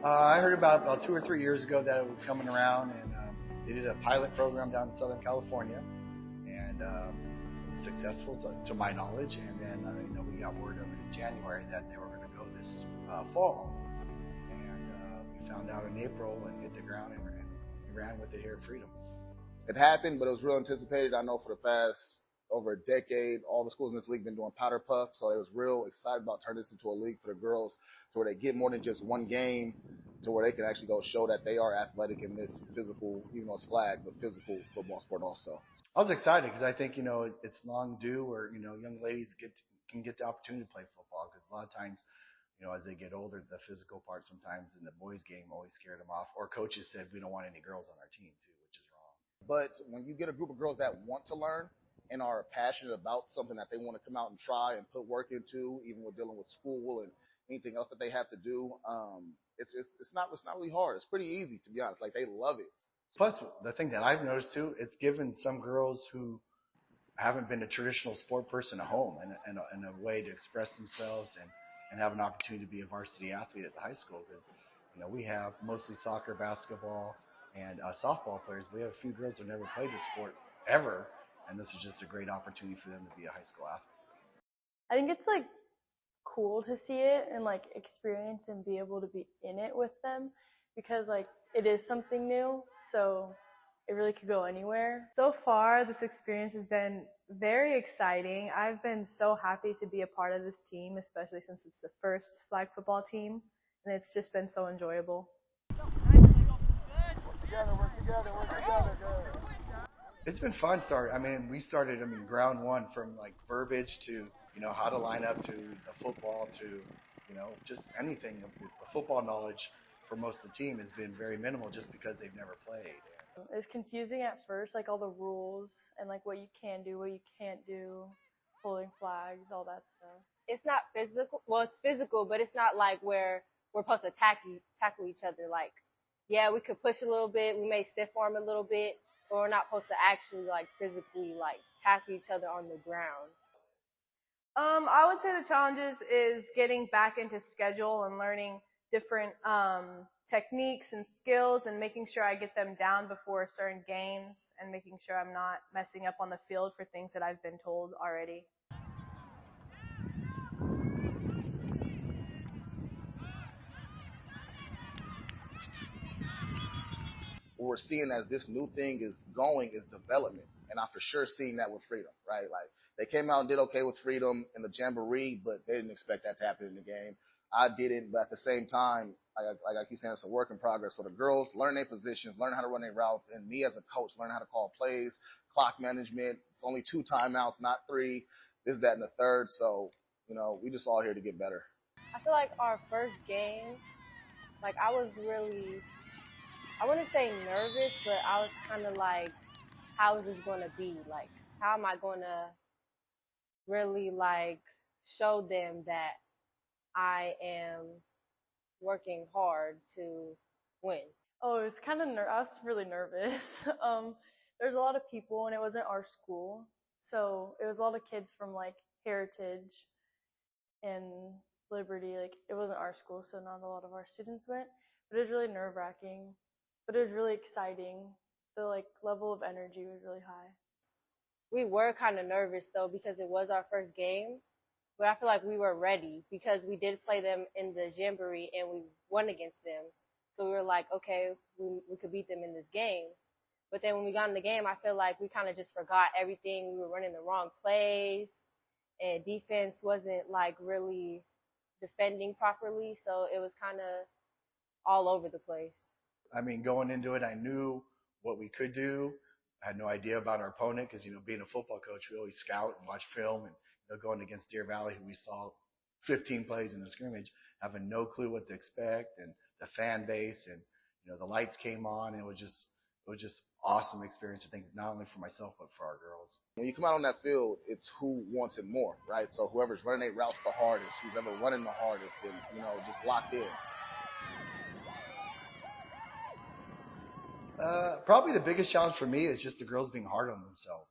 I heard about 2 or 3 years ago that it was coming around, and they did a pilot program down in Southern California, and it was successful to my knowledge. And then we got word of it in January that they were going to go this fall, and we found out in April and hit the ground and we ran with it here at Freedom. It happened, but it was real anticipated. I know for the past over a decade, all the schools in this league been doing powder puff, so it was real excited about turning this into a league for the girls, to where they get more than just one game, to where they can actually go show that they are athletic in this physical, even though it's flag, but physical football sport also. I was excited because I think it's long due, where young ladies can get the opportunity to play football, because a lot of times as they get older, the physical part sometimes in the boys' game always scared them off. Or coaches said we don't want any girls on our team too, which is wrong. But when you get a group of girls that want to learn and are passionate about something that they want to come out and try and put work into, even with dealing with school and anything else that they have to do, it's not really hard. It's pretty easy, to be honest. Like, they love it. Plus, the thing that I've noticed too, it's given some girls who haven't been a traditional sport person a home and a way to express themselves and have an opportunity to be a varsity athlete at the high school, because we have mostly soccer, basketball, and softball players. We have a few girls who never played the sport ever, and this is just a great opportunity for them to be a high school athlete. I think it's like cool to see it and like experience and be able to be in it with them, because like it is something new, so it really could go anywhere. So far, this experience has been very exciting. I've been so happy to be a part of this team, especially since it's the first flag football team, and it's just been so enjoyable. It's been fun. We started ground one, from like verbiage to how to line up, to the football, to just anything. The football knowledge for most of the team has been very minimal, just because they've never played. It was confusing at first, like all the rules and like what you can do, what you can't do, holding flags, all that stuff. It's not physical. Well, it's physical, but it's not like where we're supposed to tackle each other. Like, yeah, we could push a little bit, we may stiff arm a little bit, but we're not supposed to actually like physically like tackle each other on the ground. I would say the challenges is getting back into schedule and learning different techniques and skills, and making sure I get them down before certain games, and making sure I'm not messing up on the field for things that I've been told already. What we're seeing as this new thing is going is development. And I'm for sure seeing that with Freedom, right? Like, they came out and did okay with Freedom in the Jamboree, but they didn't expect that to happen in the game. I didn't, but at the same time, like I keep saying, it's a work in progress. So the girls learn their positions, learn how to run their routes, and me as a coach learn how to call plays, clock management. It's only 2 timeouts, not 3. This, that, and the third. So, we just all here to get better. I feel like our first game, like I was really, I wouldn't say nervous, but I was kind of like, how is this going to be? Like, how am I going to really like show them that I am working hard to win? Oh, it was kind of I was really nervous. There's a lot of people, and it wasn't our school, so it was a lot of kids from like Heritage and Liberty. Like, it wasn't our school, so not a lot of our students went. But it was really nerve-wracking, but it was really exciting. The like level of energy was really high. We were kind of nervous though, because it was our first game, but I feel like we were ready, because we did play them in the Jamboree and we won against them. So we were like, okay, we could beat them in this game. But then when we got in the game, I feel like we kind of just forgot everything. We were running the wrong plays, and defense wasn't like really defending properly. So it was kind of all over the place. Going into it, I knew what we could do. I had no idea about our opponent, because being a football coach, we always scout and watch film, and going against Deer Valley, who we saw 15 plays in the scrimmage, having no clue what to expect, and the fan base, and the lights came on, and it was just awesome experience, I think, not only for myself but for our girls. When you come out on that field, it's who wants it more, right? So whoever's running their routes the hardest, who's ever running the hardest, and just locked in. Probably the biggest challenge for me is just the girls being hard on themselves.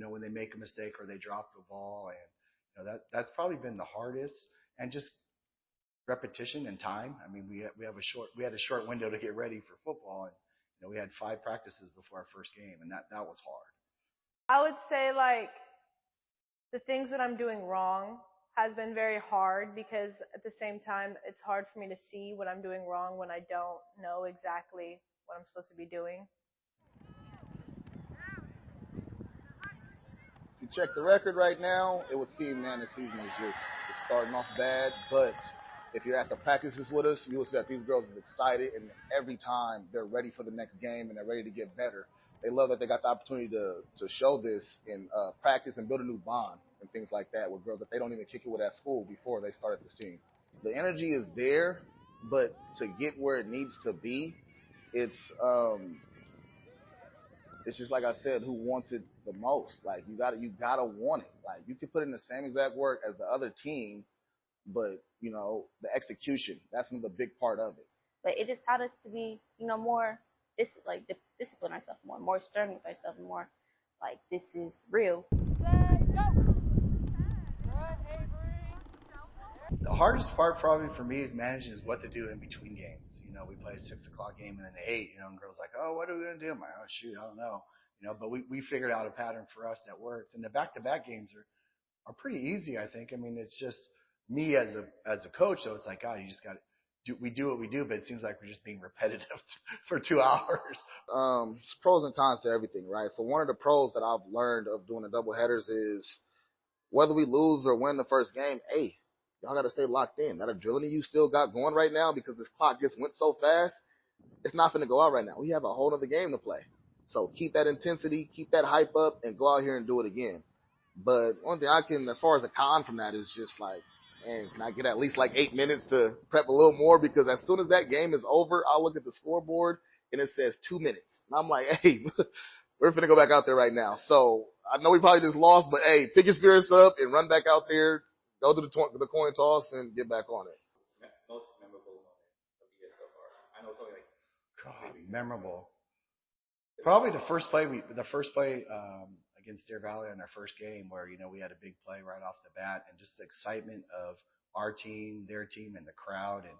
When they make a mistake or they drop the ball, and that's probably been the hardest. And just repetition and time. I mean, we had a short window to get ready for football, and we had 5 practices before our first game, and that was hard. I would say like the things that I'm doing wrong has been very hard because at the same time it's hard for me to see what I'm doing wrong when I don't know exactly what I'm supposed to be doing. If you check the record right now, it would seem, man, the season is just it's starting off bad. But if you're at the practices with us, you will see that these girls are excited, and every time they're ready for the next game and they're ready to get better. They love that they got the opportunity to show this in practice and build a new bond and things like that with girls that they don't even kick it with at school before they started this team. The energy is there, but to get where it needs to be, it's it's just like I said, who wants it the most? Like you gotta want it. Like you can put in the same exact work as the other team, but the execution, that's another big part of it. But it just taught us to be, more discipline ourselves more stern with ourselves, more like this is real. The hardest part probably for me is managing is what to do in between games. We play a 6 o'clock game and then 8. And girls like, oh, what are we gonna do? I'm like, oh shoot, I don't know. But we figured out a pattern for us that works. And the back-to-back games are pretty easy, I think. I mean, it's just me as a coach, so it's like, God, you just got to do what we do, but it seems like we're just being repetitive for 2 hours. It's pros and cons to everything, right? So one of the pros that I've learned of doing the double headers is whether we lose or win the first game, hey, y'all got to stay locked in. That adrenaline you still got going right now because this clock just went so fast, it's not going to go out right now. We have a whole other game to play. So keep that intensity, keep that hype up, and go out here and do it again. But one thing I can, as far as a con from that, is just like, man, can I get at least like 8 minutes to prep a little more? Because as soon as that game is over, I'll look at the scoreboard and it says 2 minutes. And I'm like, hey, we're finna go back out there right now. So I know we probably just lost, but hey, pick your spirits up and run back out there, go to the coin toss and get back on it. Most memorable moment of the year so far. I know it's only like God, memorable. Probably the first play against Deer Valley in our first game, where we had a big play right off the bat, and just the excitement of our team, their team, and the crowd, and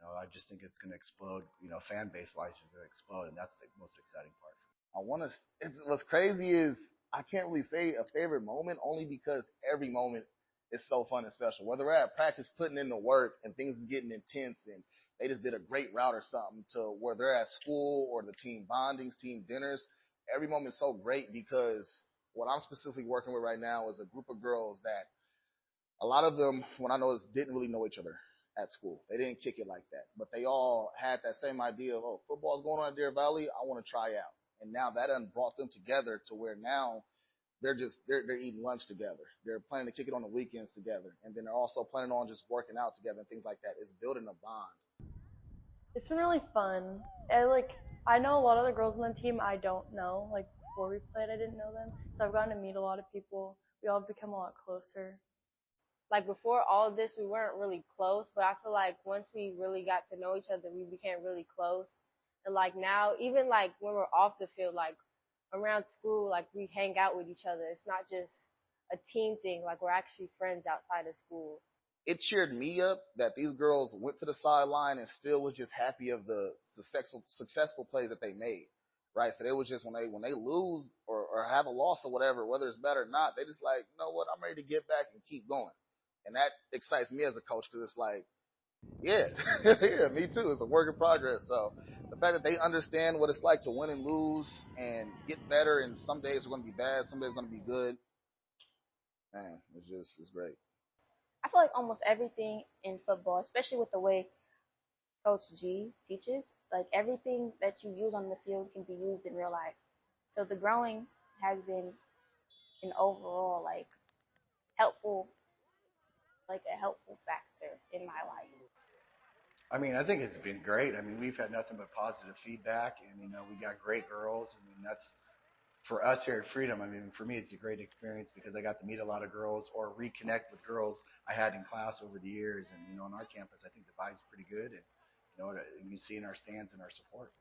I just think it's going to explode. Fan base wise, it's going to explode, and that's the most exciting part. What's crazy is I can't really say a favorite moment only because every moment is so fun and special. Whether we're at practice putting in the work and things is getting intense and they just did a great route or something, to where they're at school or the team bondings, team dinners, every moment is so great because what I'm specifically working with right now is a group of girls that a lot of them, when I noticed, didn't really know each other at school. They didn't kick it like that, but they all had that same idea of, oh, football's going on in Deer Valley, I want to try out. And now that done brought them together to where now they're eating lunch together. They're planning to kick it on the weekends together. And then they're also planning on just working out together and things like that. It's building a bond. It's been really fun. I know a lot of the girls on the team I don't know. Like before we played, I didn't know them, so I've gotten to meet a lot of people. We all become a lot closer. Like before all of this, we weren't really close, but I feel like once we really got to know each other, we became really close. And like now, even like when we're off the field, like around school, like we hang out with each other. It's not just a team thing. Like we're actually friends outside of school. It cheered me up that these girls went to the sideline and still was just happy of the successful plays that they made. Right. So they was just when they lose or have a loss or whatever, whether it's bad or not, they just like, you know what, I'm ready to get back and keep going. And that excites me as a coach because it's like, yeah, yeah, me too. It's a work in progress. So the fact that they understand what it's like to win and lose and get better, and some days are going to be bad, some days are going to be good, man, it's great. I feel like almost everything in football, especially with the way Coach G teaches, like everything that you use on the field can be used in real life. So the growing has been an overall helpful, like a helpful factor in my life. I mean, I think it's been great. I mean, we've had nothing but positive feedback, and we got great girls. I mean, that's for us here at Freedom. I mean, for me, it's a great experience because I got to meet a lot of girls or reconnect with girls I had in class over the years. And on our campus, I think the vibe's pretty good, and you see in our stands and our support.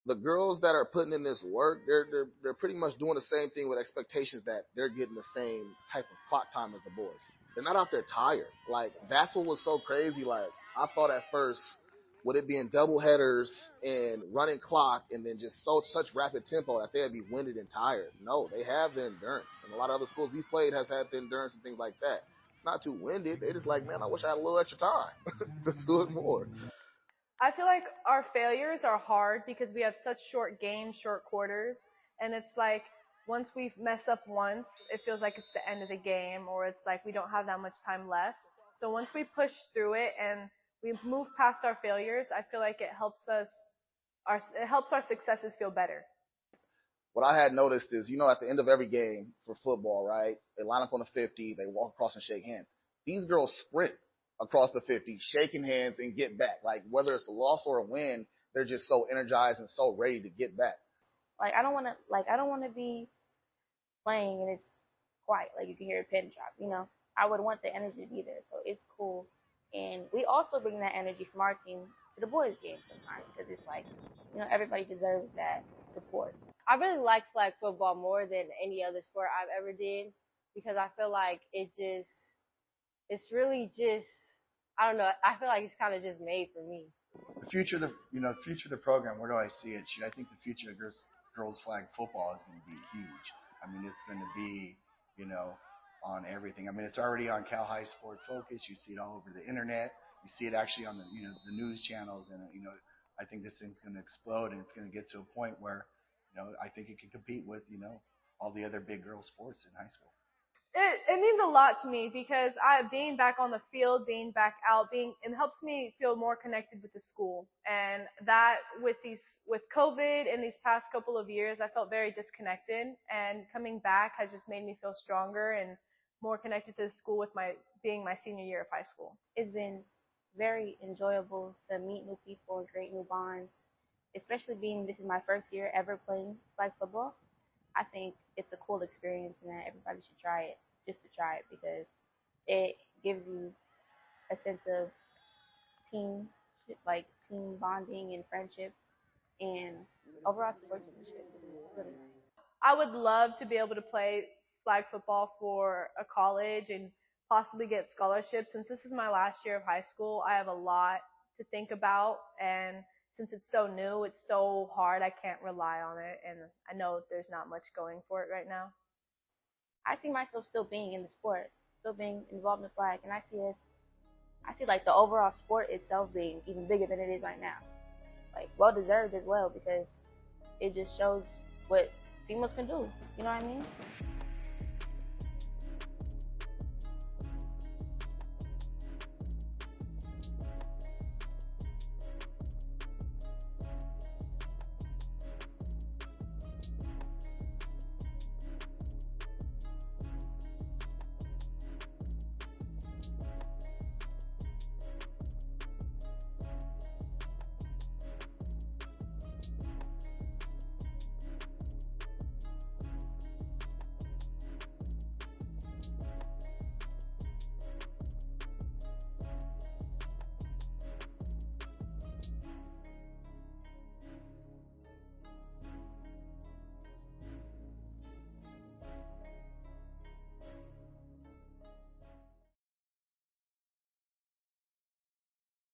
The girls that are putting in this work, they're pretty much doing the same thing with expectations that they're getting the same type of clock time as the boys. They're not out there tired. Like, that's what was so crazy. Like, I thought at first, with it being double headers and running clock and then just such rapid tempo that they'd be winded and tired. No, they have the endurance. And a lot of other schools we played has had the endurance and things like that. Not too winded. They just like, man, I wish I had a little extra time to do it more. I feel like our failures are hard because we have such short games, short quarters, and it's like once we mess up once, it feels like it's the end of the game, or it's like we don't have that much time left. So once we push through it and we move past our failures, I feel like it helps our successes feel better. What I had noticed is, at the end of every game for football, right? They line up on the 50, they walk across and shake hands. These girls sprint across the 50, shaking hands and get back. Like, whether it's a loss or a win, they're just so energized and so ready to get back. Like I don't wanna be playing and it's quiet, like you can hear a pin drop. I would want the energy to be there, so it's cool. And we also bring that energy from our team to the boys' game sometimes because it's like, everybody deserves that support. I really like flag football more than any other sport I've ever did because I feel like it's really just, I don't know, I feel like it's kind of just made for me. The future of the future of the program. Where do I see it? I think the future of girls flag football is going to be huge. I mean, it's going to be on everything. I mean, it's already on Cal High Sport Focus. You see it all over the internet. You see it actually on the news channels, and I think this thing's going to explode, and it's going to get to a point where I think it can compete with all the other big girl sports in high school. It means a lot to me because being back on the field, being back out, it helps me feel more connected with the school. And that with COVID and these past couple of years, I felt very disconnected. And coming back has just made me feel stronger and more connected to the school with being my senior year of high school. It's been very enjoyable to meet new people and create new bonds, especially being this is my first year ever playing flag football. I think it's a cool experience and that everybody should try it just to try it because it gives you a sense of team, like team bonding and friendship and overall sportsmanship. It's really nice. I would love to be able to play flag football for a college and possibly get scholarships. Since this is my last year of high school, I have a lot to think about, and since it's so new, it's so hard, I can't rely on it, and I know there's not much going for it right now. I see myself still being in the sport, still being involved in the flag, and I see like the overall sport itself being even bigger than it is right now. Like well deserved as well because it just shows what females can do. You know what I mean?